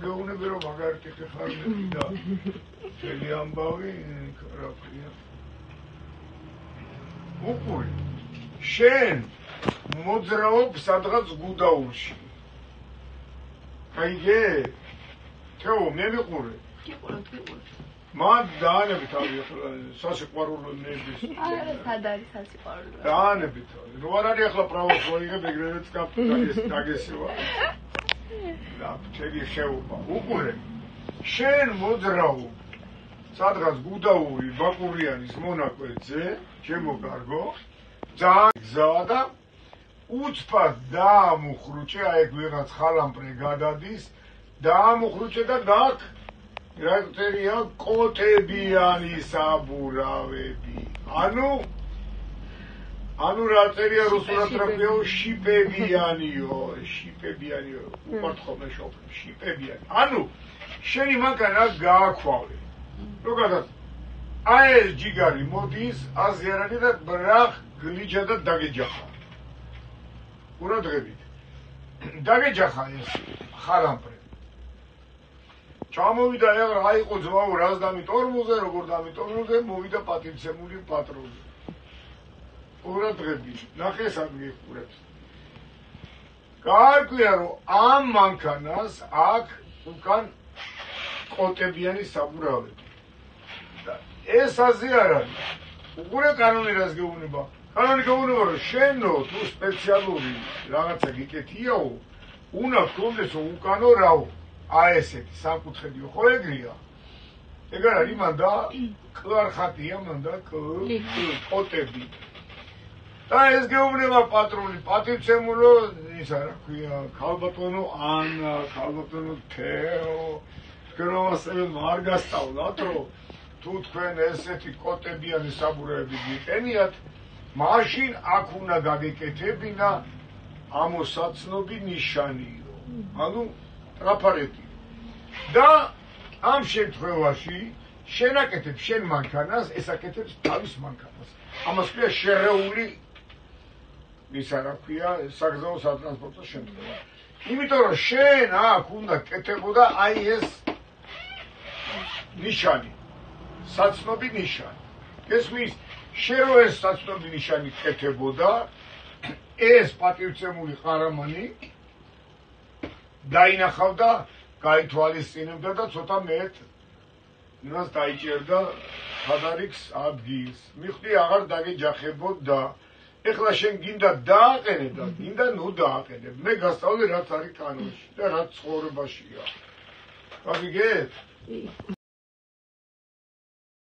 გეუბნები რომ მაგარი ტიპი ხარ და შენი ამბავი რა ქვია უყური შენ მოძრაობ სადღაც გუდაურში აიგე თეო მე მიყურე გიყურებ მან დაანებით არის ახლა სასიყვარულო ნების არა სად არის სასიყვარულო დაანებით რო არ არის ახლა პრავოსლავი იღებ ეგრევე წკაპტაგეს დაგესვა და ჩემი შეუპა უყურე შენ მოძრაობ სადღაც გუდაური ბაკურიანის მონაკვეთზე ჩემო კარგო ძალიან გზაა და უცბად დაამუხრუჭე აი ეგ ვიღაც ხალამპრე გადადის დაამუხრუჭე და გაკ რა წერია კოტებიანი საბურავები ანუ რა წერია რუსულად რა ქვია შიპებიანიო უყვართ ხოლმე შოპი შიპებიანი ანუ შენი მანქანა გააქვავე როგორად აი ეს ჯიგარი მოდის აზიარანი და ბრახ გლიჯა და დაგეჯახა ყურადღებით დაგეჯახა ეს ხალამპრე ჩამოვიდა ეგრე აიყო ძმაო რას დამიტორმუზე როგორ დამიტორმუზე მოვიდა პატივცემული პატრონი ყურადღებით ნახე სად მიყურებს გაარკვია რომ ამ მანქანას აქ უკან კოტებიანი საბურავები ეს აზი არ არის უყურე კანონი რას გეუბნება კანონი გეუბნება რომ შენო თუ სპეციალური რაღაცა გიკეთიაო უნდა გქონდესო უკანო რაო აი ესეთი სამკუთხედიო ხო ეგრეა ეგ არ არის მანდა ყარხატია მანდა კოტები და ეს გეუბნება პატრონი პატივცემულო ისა რა ქვია ქალბატონო ანა ქალბატონო თეო თქვენ ასევე არ გასწავლათ რომ თუ თქვენ ესეთი კოტებიანი საბურავები გიყენიათ მაშინ აქ უნდა გაგეკეთებინა ამოსაცნობი ნიშანიო ანუ ტრაფარეტი და ამ შემთხვევაში შენ აკეთებ შენ მანქანას ეს აკეთებს თავის მანქანას ამას ქვია შერეული ისა რა ქვია საგზაო სატრანსპორტო შემთხვევა იმიტომ რომ შენ აქ უნდა კეთებოდა აი ეს ნიშანი საცნობი ნიშანი გესმის შენ რო ეს საცნობი ნიშანი კეთებოდა ეს პატივცემული ყარამანი დაინახავდა გაითვალისწინებდა და ცოტა მეტ იმას დაიჭერდა ხადარიქს ადგილს მიხვდი აღარ დაგეჯახებოდა ეხლა შენ გინდა დააყენე და გინდა ნუ დააყენე მე გასწავლე რაც არის კანონში და რაც ცხოვრებაშია გაგიგეთ